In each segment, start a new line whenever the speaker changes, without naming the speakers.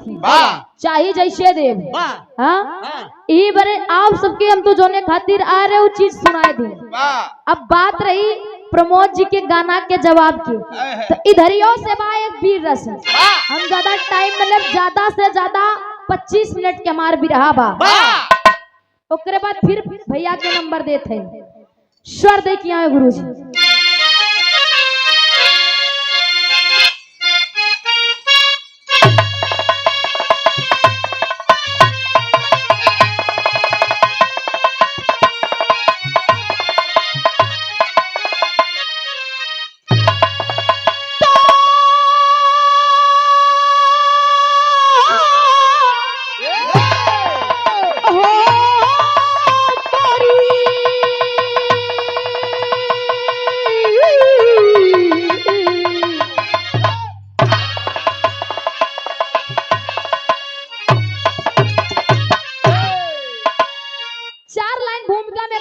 थी, चाहे जैसे देव। हाँ, ई बारे आप सबके हम तो जोने खातिर आ रहे वो चीज सुनाए दी। अब बात रही प्रमोद जी के गाना के जवाब की, तो इधरियों से बा एक वीर रस। हम ज्यादा टाइम मतलब ज्यादा से ज्यादा 25 मिनट के हमार भी रहा बा। ओकरे बाद फिर भैया के नंबर देते स्वर दे किया गुरु जी।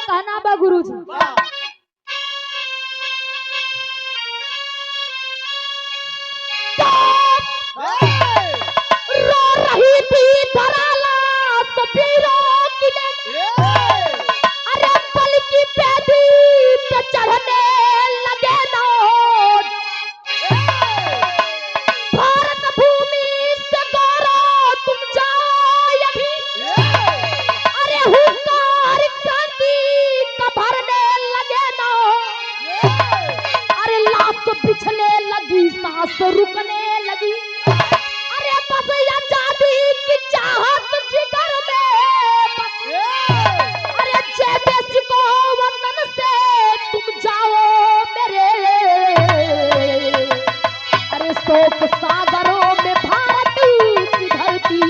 कहना बा गुरु जी। रो रही थी धराला तो अरे पल की पैदी पे चढ़ने लगे नौट। भारत भूमि से गौरव तुम जाओ अभी, अरे हुंकार क्रांति का भरने लगे नौट। अरे लाश बिछने लगी, सांस रुकने लगी, अरे बस आजादी की चाहत जिगर में, अरे जैसे सिको वतन से तुम जाओ मेरे, अरे शोक सागरों में भारत की धरती।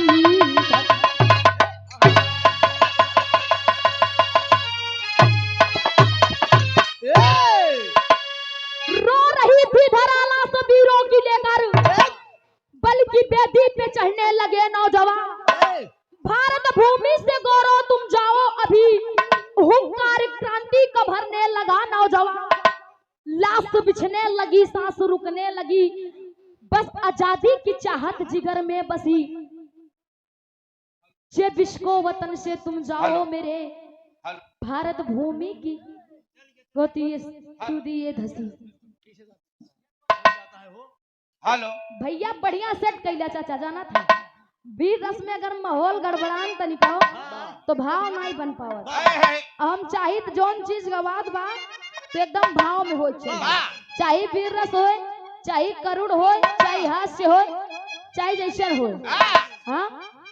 रो रही थी धराला से वीरों की लेकर, बल की बेदी पे चढ़ने लगे नौजवान। भारत भूमि से गौरव तुम जाओ अभी, हुंकार क्रांति का भरने लगा नौजवान। लाश बिछने लगी, सांस रुकने लगी, बस आजादी की चाहत जिगर में बसी। जे विश्व वतन से तुम जाओ मेरे, भारत भूमि की गोती धसी।
हेलो
भैया बढ़िया सेट कैला चाचा, जाना था वीर रस में अगर माहौल गड़बड़ान तनी पाओ तो भाव नहीं बन पावत। हम चाहिए जोन चीज गवाद बा तो एकदम भाव में हो, चाहे वीर रस हो, चाहे करुण हो, चाहे हास्य हो, चाहे जैसन हो। हाँ,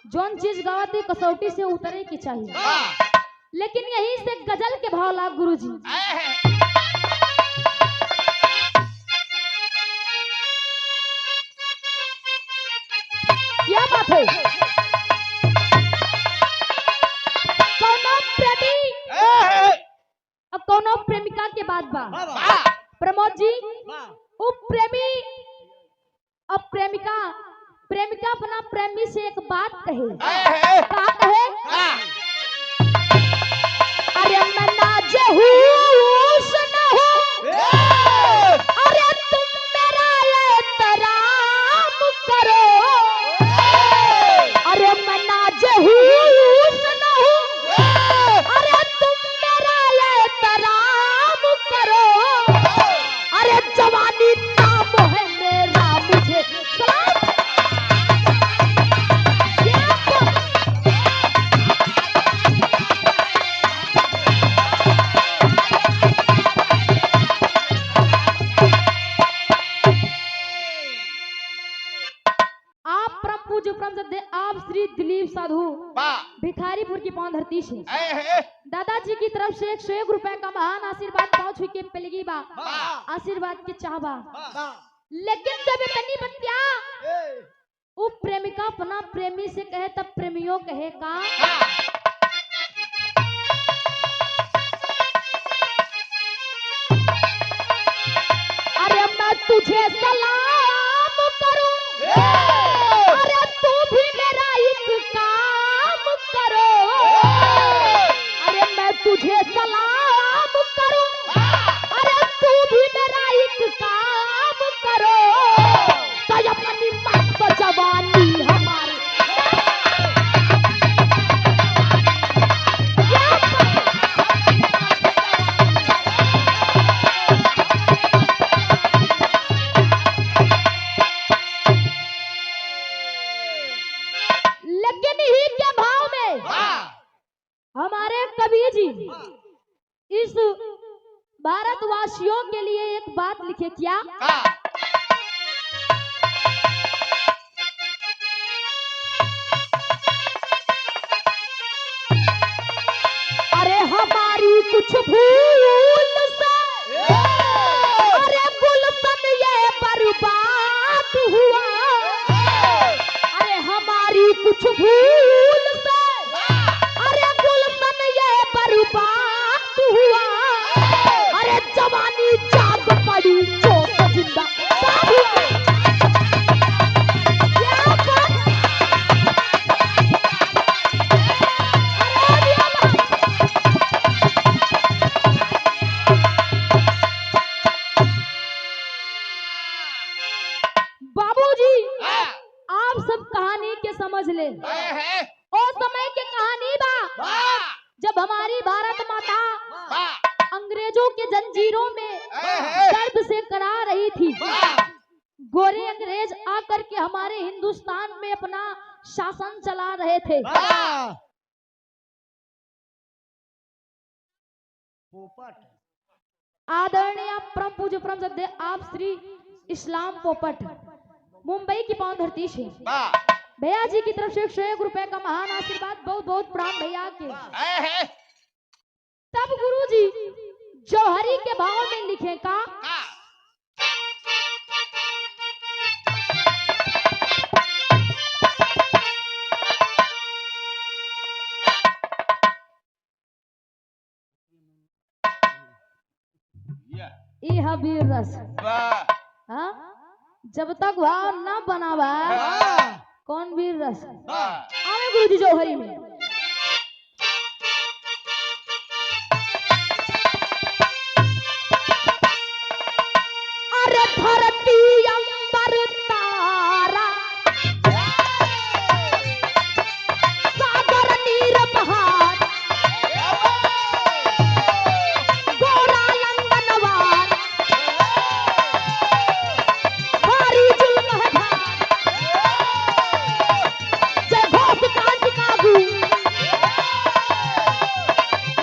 जोन चीज गवाती कसौटी से उतरे की चाहिए। लेकिन यही से गजल के भाव लाभ गुरु जी। क्या बात है, कौनो प्रेमी अब कौनो प्रेमिका के बाद बा प्रमोद जी, वो प्रेमी अब प्रेमिका अपना प्रेमी से एक बात कहे। क्या कहे? अरे मैं नाजे हूँ न हूँ, अरे तुम मेरा एहतराम करो, अरे मैं नाजे हूँ न हूँ, अरे तुम मेरा एहतराम करो, अरे जवानी नाम है मेरा मुझे सलाम। आप श्री दिलीप साधु भिखारीपुर की पावन धरती से दादाजी की तरफ से 101 रुपए का महान आशीर्वाद पहुंच हुई के पेलगी बा, आशीर्वाद की चाहबा। लेकिन जब इतनी बतिया वो प्रेमिका अपना प्रेमी से कहे तब प्रेमियों कहे का, अरे मैं तुझे सलाम करूं, अरे तू भी मेरा एक काम करो, अरे मैं तुझे सलाम करूं, अरे तू भी मेरा एक काम करो, तो अपनी मस्त जवानी हमारे लेकिन ही के भाव में हमारे कवि जी इस भारतवासियों के लिए एक बात लिखे। क्या? अरे हमारी कुछ भूल से अरे गुलशन ये बर्बाद हुआ। अरे हमारी कुछ भूल से अरे गुलशन ये बर्बाद हुआ। अरे जवानी जाग पड़ी चोट जिंदा हुआ। क्या बात! बाबूजी आप सब कहानी के समझ ले। ओ समय की कहानी बा जब हमारी भारत माता अंग्रेजों के जंजीरों में दर्द से करा रही थी। गोरे अंग्रेज आकर के हमारे हिंदुस्तान में अपना शासन चला रहे थे। आदरणीय परम पूज्य परम श्रद्धेय आप श्री इस्लाम पोपट मुंबई की पावन धरती से भैया जी की तरफ से 101 रुपए का महान आशीर्वाद, बहुत बहुत प्रणाम भैया के। तब गुरु जी जौहरी के भाव में लिखे का वीर रस। हाँ? जब तक भाव न बनावा कौन वीर रस आवे गुरु जी जौहरी में। अरे धरती अंबर तारा सागर नीर बहार गोरा लंदनवार भारी जुल्म है भार जय घोष कांच काबू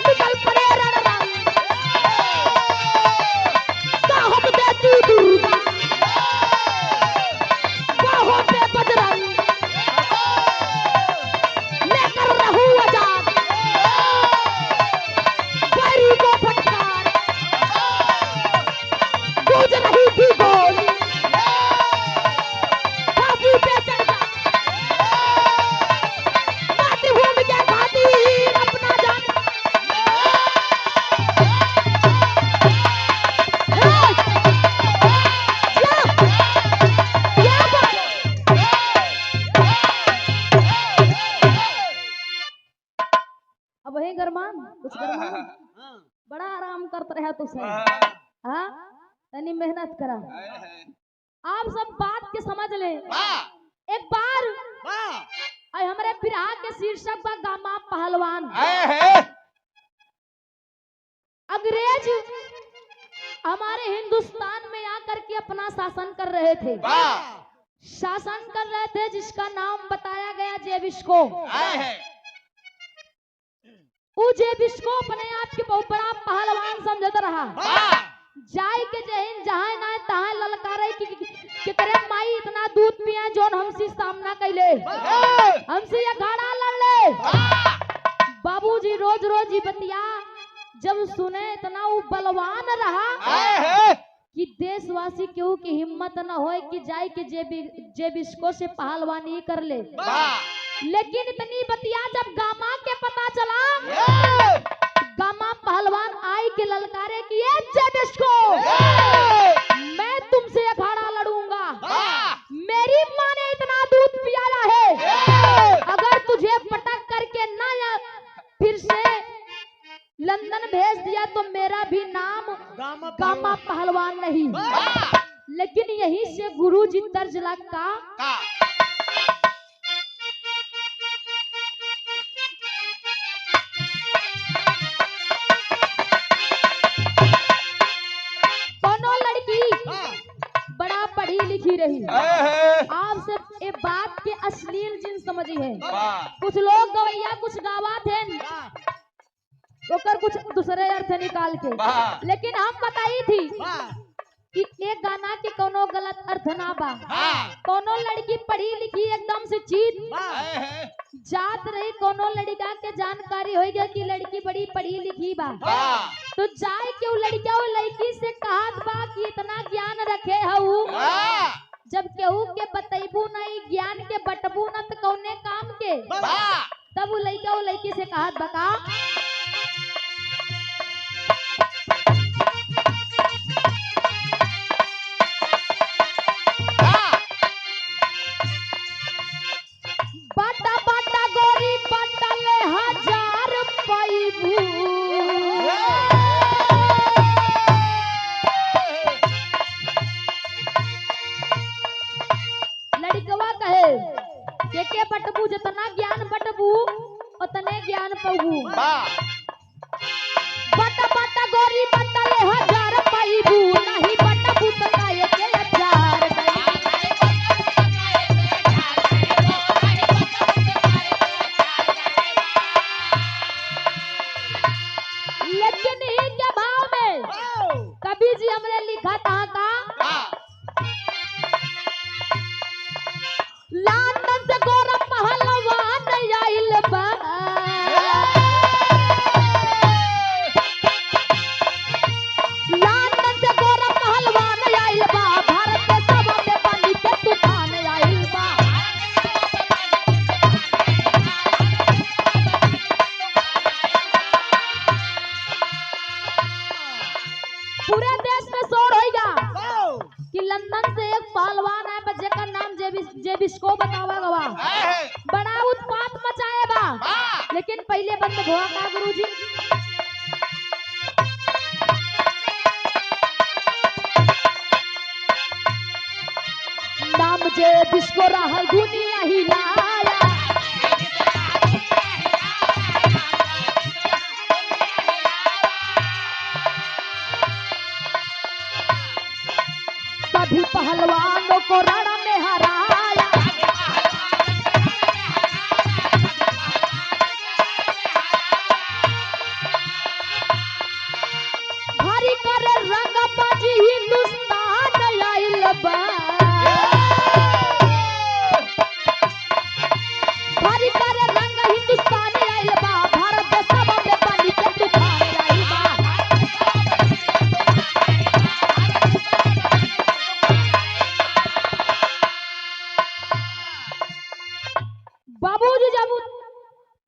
निकल पड़े रणरंग साहब देती दुर्गा बाहों पे बजरंग लेकर रहूं आजाद बैरी को फटकार गूंज रही थी गोली फांसी पे चढ़ जा मातृभूमि के खातिर अपना जान। अब वही गरमान कुछ गरमान बड़ा आराम करते रहे तो सही। हाँ तनी मेहनत करा। आप सब बात के समझ ले। एक बार आई हमारे बिरहा के शीर्षक बा गामा पहलवान। अंग्रेज हमारे हिंदुस्तान में आकर के अपना शासन कर रहे थे। शासन कर रहे थे जिसका नाम बताया गया जेबिस्को। जेबिस्को अपने आप के बहुत बड़ा पहलवान समझता रहा। जाय के जहिन जहां ना तहां ललकारे कि करे माई इतना दूध पिया जोन हमसे सामना कैले हमसे ये घाड़ा लड़ ले। बाबूजी रोज रोज ही बतिया जब सुने इतना वो बलवान रहा कि देशवासी केहू की हिम्मत न होए कि जाय के जेबिस्को से पहलवानी कर ले। लेकिन इतनी बतिया जब गामा के पता चला गामा पहलवान आई के ललकारे की जेबिस्को मैं तुमसे अखाड़ा लड़ूंगा। मेरी माँ ने इतना दूध पियाया है अगर तुझे पटक करके ना या फिर से लंदन भेज दिया तो मेरा भी नाम गामा पहलवान नहीं। लेकिन यहीं से गुरु जी तर्ज लगा लिखी रही। आप सब ये बात के अश्लील जिन समझी है।
वाह
कुछ लोग गवैया कुछ गावा थे ओकर कुछ दूसरे अर्थ निकाल के,
वाह
लेकिन हम बताई थी
वाह
कि एक गाना के कोनो गलत अर्थ ना बा।
हाँ
कोनो लड़की पढ़ी लिखी एकदम शिक्षित
वाह
जात रही, कोनो लड़का के जानकारी हो गया कि लड़की बड़ी पढ़ी लिखी बा,
वाह
तो जाए के लड़का वो लड़की से कहत बा कि इतना ज्ञान रखे हऊ,
वाह
जब केहू के बतैबू नहीं ज्ञान के बटबू न तो कौने काम के।
वाह
तब वो लड़का वो लड़की से कहत बका बाटा बाटा गोरी बाटा ले 1000 पैबू। लड़कवा कहे के बटबू जितना ज्ञान बटबू उतने ज्ञान पबू।
वाह
बाटा बाटा गोरी बाटा ले 1000 पैबू, नहीं बटबू तो काहे के 1000 लेकिन ही के भाव में कवि जी हमने लिखा था का लानन से गोरा पहलवान आइल बा। लानन से गोरा पहलवान आइल बा, भारत के सभा में पानी के तूफान आइल बा। पूरे देश में शोर होगा कि लंदन से एक पहलवान है बच्चे का नाम जेबिस्को बतावा गवा, बड़ा उत्पात मचाए बा। लेकिन पहले बंद हुआ का गुरुजी नाम जेबिस्को रहल दुनिया हिलाया। सभी पहलवानों को रण में हराया। भारी कर रंग बाजी हिंदुस्तान आइल बा। भारी कर रंग हिंदुस्तान आइल बा, भारत के सभा में पानी के तूफान आइल बा। बाबूजी जब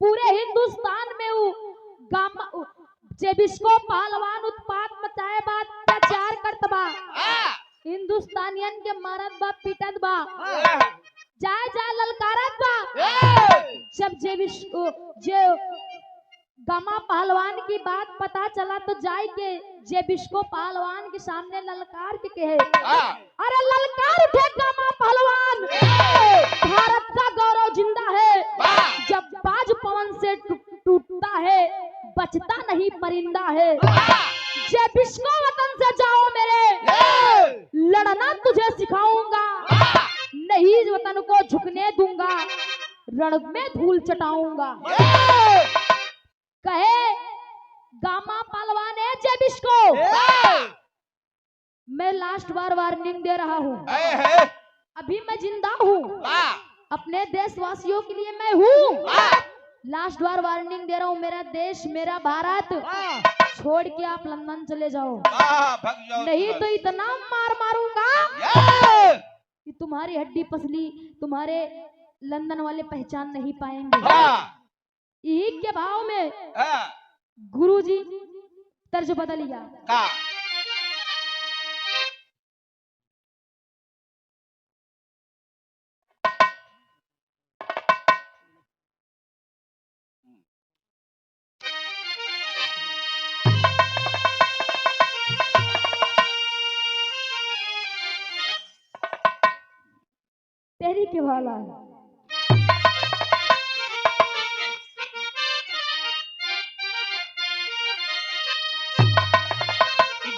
पूरे हिंदुस्तान में जेबिस्को पहलवान उत्पात मचाए बा, अत्याचार करत बा, हिंदुस्तानियन के मारत बा पीटत बा, जाए जाए ललकारत बा। जब जे गामा पहलवान की बात पता चला तो जाए के जेबिस्को पहलवान के सामने ललकार के कहे अरे ललकार उठे गामा पहलवान, भारत का गौरव जिंदा है। जब बाज पवन से टूटता है बचता नहीं परिंदा है। जेबिस्को वतन से जाओ मेरे, लड़ना तुझे सिखाऊंगा, नहीं वतन को झुकने दूंगा, रण में धूल चटाऊंगा। कहे गामा पहलवान है जेबिस्को, मैं लास्ट बार वार्निंग दे रहा हूँ, अभी मैं जिंदा हूँ, अपने देशवासियों के लिए मैं हूँ। लास्ट बार वार्निंग दे रहा हूँ, मेरा देश मेरा भारत छोड़ के आप लंदन चले जाओ, नहीं तो इतना मार मारूंगा कि तुम्हारी हड्डी पसली तुम्हारे लंदन वाले पहचान नहीं पाएंगे। यही के भाव में गुरुजी तर्ज बदलिया। तेरी के वाला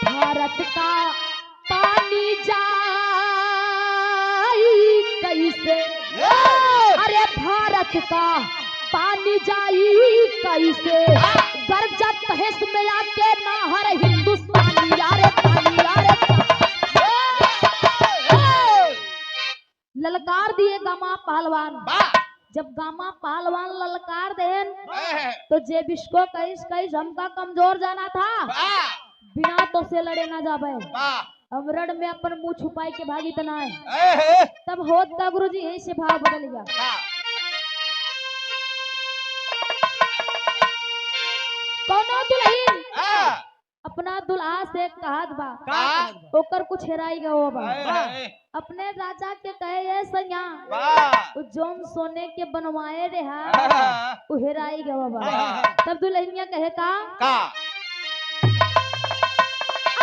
भारत का पानी जाई कैसे, अरे भारत आँख का पानी जाई कैसे गरजत तहस में आके नाहर हिंदुस्तानी यारे पानी यारे ललकार दिए गामा पहलवान। जब गामा पहलवान ललकार देन तो जे बिस्को कैस कैस हमका कमजोर जाना था बिना तो से लड़े ना जाबे अब रण में अपन मुंह छुपाई के भागी तना है। तब होत का गुरुजी यहीं से भाव बदल गया। कौनो दुल्हन अपना दुल्हा से कहत बा ओकर कुछ हेराई गयो बा अपने राजा के कहे ये सैया जोन सोने के बनवाए रहा वो हेराई गयो बा। तब दुल्हनिया कहे का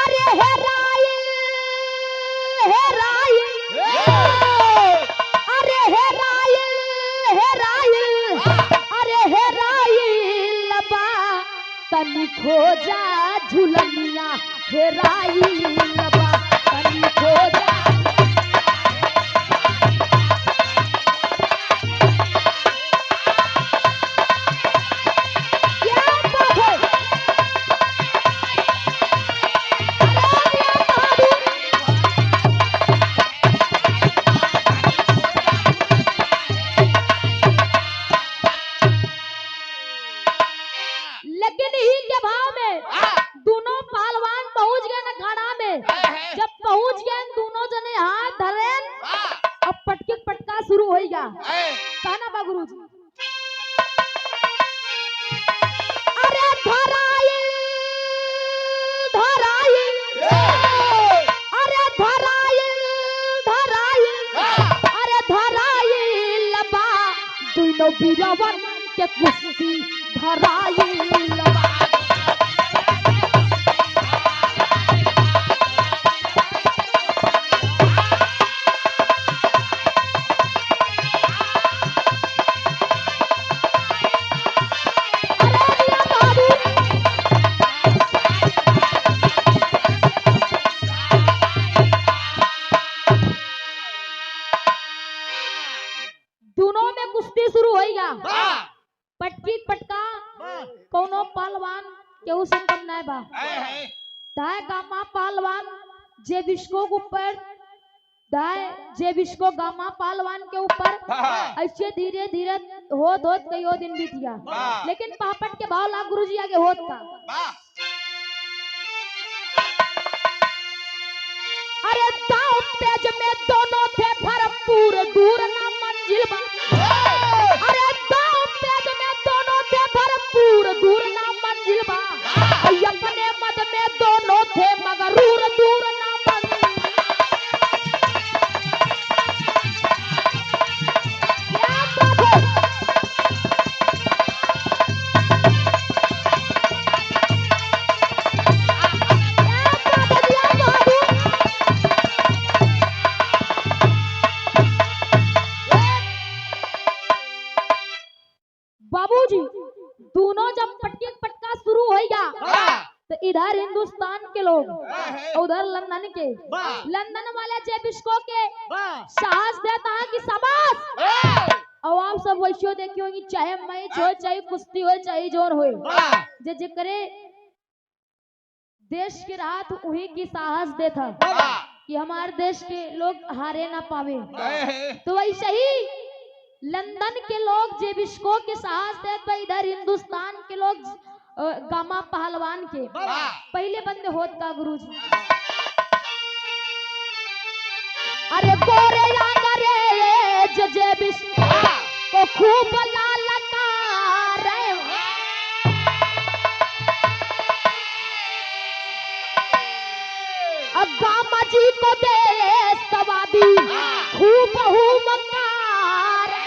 अरे हेराई हेराई अरे हेराई हेराई अरे हेराई लबा तनी खोजा झुलनिया हेराई लबा तनी खोजा काना बा गुरुजी अरे धराई धराई अरे धराई धराई अरे धराई लबा दुनो बीरवन के कुश्ती धराई लबा पटकी पटका कोनो पहलवान केहू से कम नहीं बा। दाए गामा पहलवान जे बिस्को के ऊपर दाए जे बिस्को गामा पहलवान के ऊपर ऐसे धीरे धीरे होत होत कईयो दिन बीत गया। लेकिन पापट के भाव ला गुरुजी आगे होत का अरे दाव तेज में दोनों थे भरपूर दूर ना मंजिल बा अरे दाव तेज में दोनों थे भरपूर दूर ना मंजिल बा अपने मद में दोनों थे मगरूर दूर ना मंजिल बाबूजी दोनों जब पटकी पटका शुरू हो गया तो इधर हिंदुस्तान के लोग उधर लंदन के लंदन वाले जे बिस्को के साहस देता है कि शाबाश और आप सब वैसे देखी होगी चाहे मैच हो चाहे कुश्ती हो चाहे जोर हो जे करे देश के रात वही की साहस देता कि हमारे देश के लोग हारे ना पावे। तो वैसे ही लंदन के लोग जे बिस्को के साहस देते इधर हिंदुस्तान के लोग गामा पहलवान के पहले बंदे होत का गुरुजी अरे गोरे अंग्रेज जे बिस्को को खूब ललकार गामा जी को देशवादी खूब हुमकार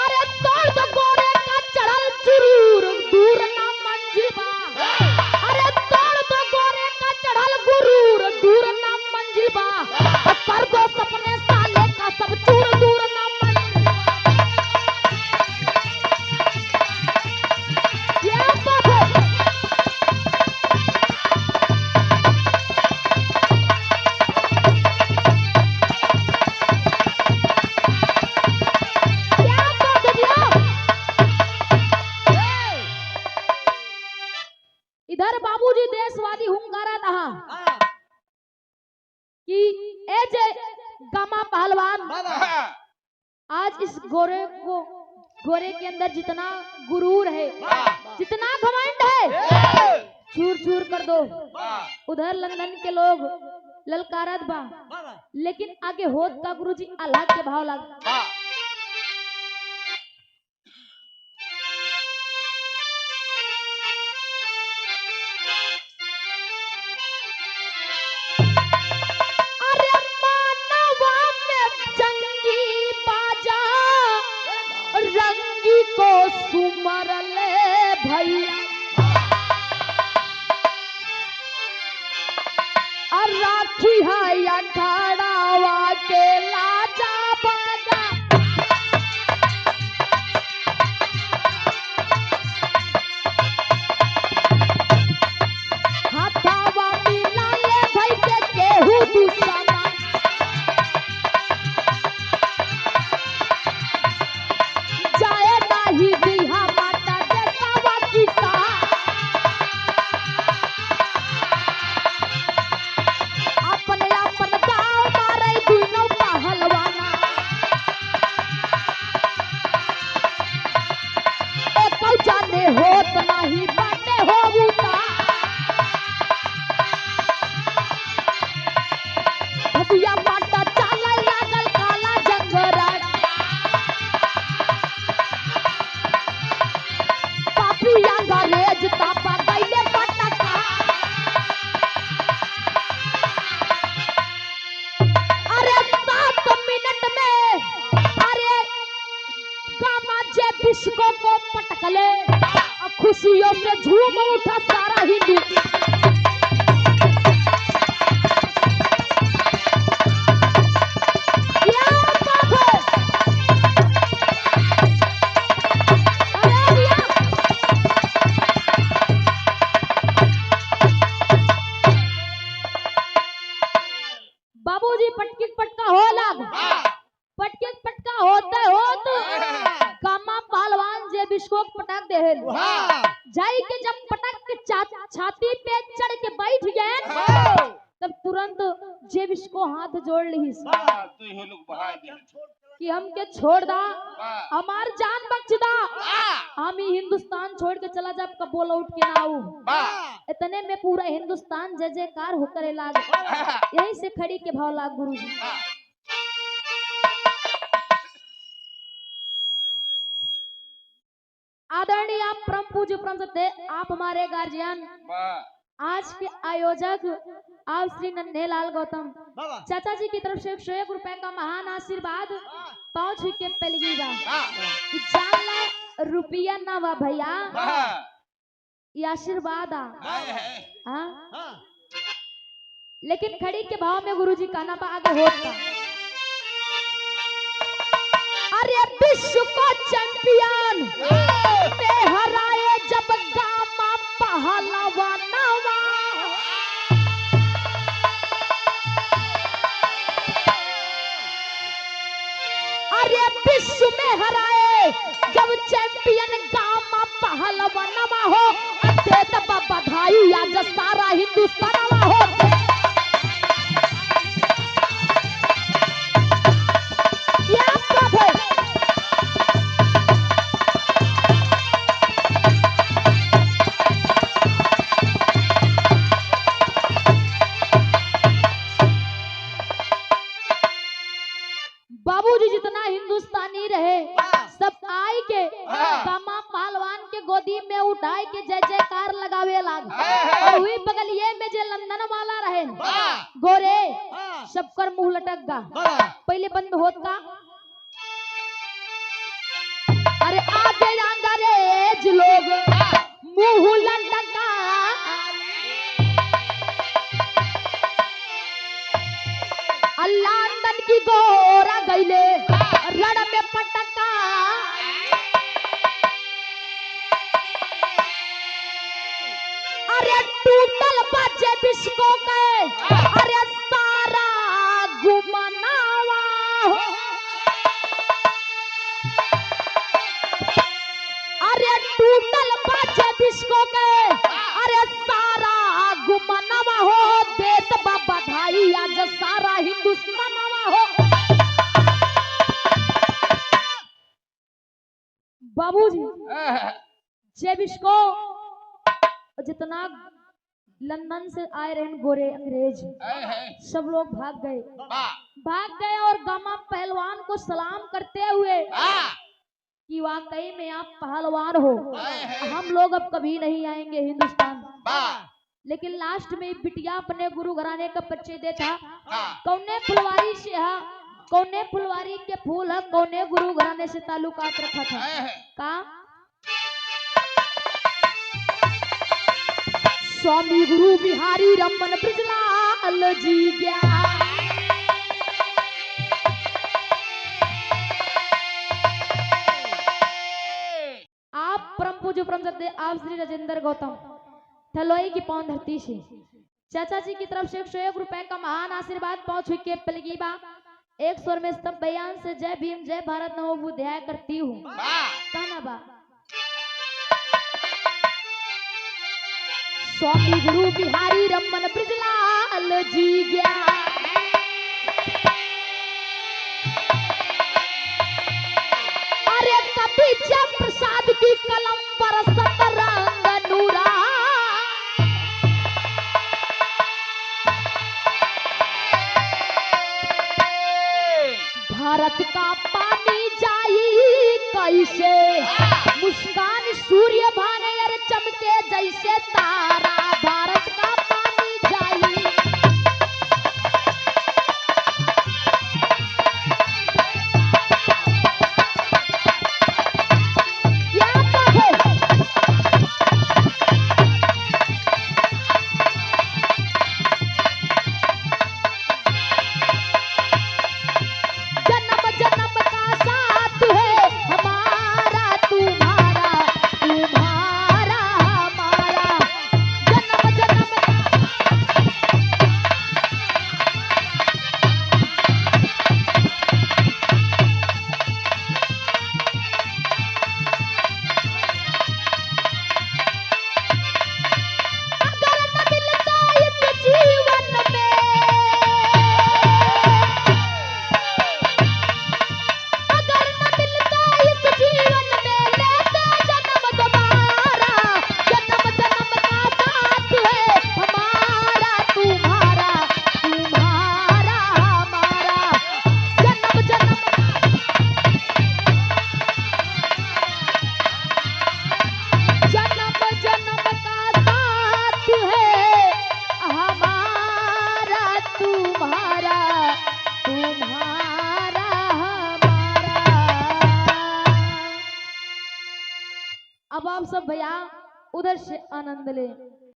अरे दर्द गोरे का चढ़ल जरूर दूर ना मंजिबा अरे दर्द गोरे का चढ़ल गुरूर दूर ना मंजिबा कर दो गामा पहलवान आज इस गोरे के अंदर जितना गुरूर है, जितना घमंड है, चूर चूर कर दो। उधर लंदन के लोग ललकारत बा, लेकिन आगे होत का गुरुजी अलग के भाव लग। को सुमर ले भैया और राखी है अठाड़ावा के लाजा बागा हाथावा मिला ले भाई के केहू दूसरा को पटकले खुशियों से झूम उठा सारा हिंदू। बाबूजी पटकी पटका हो लाग पटकी पटका होते हो तो कामा पहलवान जे बिस्कोक पटक दे जाई के जब पटक के छाती पे चढ़ के बैठ गए तब तुरंत जे बिस्को हाथ जोड़ ली कि हमके छोड़ दा हमार जान बख्श दा हम ही हिंदुस्तान छोड़ के चला जब कबो लौट के ना आऊ। इतने में पूरा हिंदुस्तान जय जयकार होकर लाग यही से खड़ी के भाव लाग गुरुजी। आदरणीय आप परम पूज्य परम सत्य आप हमारे गार्जियन आज के आयोजक आप श्री नन्हेलाल गौतम चाचा जी की तरफ से 101 रुपए का महान आशीर्वाद 5 विकेट पे लगी जान रुपया ना वा भैया ये आशीर्वाद लेकिन खड़ी के भाव में गुरुजी कहना पा आगे होता। अरे विश्व को चैंपियन हराए जब गामा पहलवानवा अरे विश्व में हराए जब चैंपियन गामा पहलवानवा हो दे तब बधाई आज सारा हिंदुस्तानवा हो। बाबूजी जितना हिंदुस्तानी रहे सब आई के कामा पहलवान के गोदी में उठाए के जय जयकार लगावे लाग और हुई बगलिए में जे लंदन वाला रहे गोरे सबकर मुंह लटक गा पहले बंद होत का। अरे आगे अंग्रेज लोग मुंह लटका लंदन की गोरा गईले रड़ में पटका अरे टूटल बजे बिस्को के अरे सारा गुमनावा अरे टूटल बजे बिस्को के अरे सारा गुमनावा हो देत बधाई आज सारा हिंदुस्तानवा हो। बाबूजी जब इसको जितना लंदन से आए रहे गोरे अंग्रेज सब लोग भाग गए और गामा पहलवान को सलाम करते हुए कि वाकई में आप पहलवान हो, हम लोग अब कभी नहीं आएंगे हिंदुस्तान। लेकिन लास्ट में बिटिया अपने गुरु घराने का परिचय देता, कौने फुलवारी से है, कौने फुलवारी के फूल है, कौने गुरु घराने से ताल्लुकात रखा था। का स्वामी गुरु बिहारी रमन ब्रिजलाल जी गया। आप परम पूज्य परम सत्य आप श्री राजेंद्र गौतम थलोई की पौन धरती से चाचा जी की तरफ से 101 रुपए का महान आशीर्वाद पहुंच के पलगी बा। एक स्वर में सब बयान से जय भीम जय भारत नमो बुद्धाय करती हूँ। कहना बा स्वामी गुरु बिहारी रमन ब्रिजलाल जी गया। अरे कभी जब प्रसाद की कलम पर सतरंग नूरा, भारत का पानी जाई कैसे, मुस्कान सूर्य भाने अरे चमके जैसे तारा, भारत का पानी जाई। क्या बात है? जन्म जन्म का साथ है हमारा तुम्हारा, तुम्हारा हमारा, जन्म जन्म अगर न मिलता इस जीवन में, अगर न मिलता इस जीवन में, लेते जन्म दोबारा, जन्म जन्म का साथ है हमारा तुम्हारा, तुम्हारा हमारा, जन्म जन्म जन्म जन्म का साथ है हमारा तुम्हारा, तुम्हारा हमारा। अब आप सब भैया उधर से आनंद ले।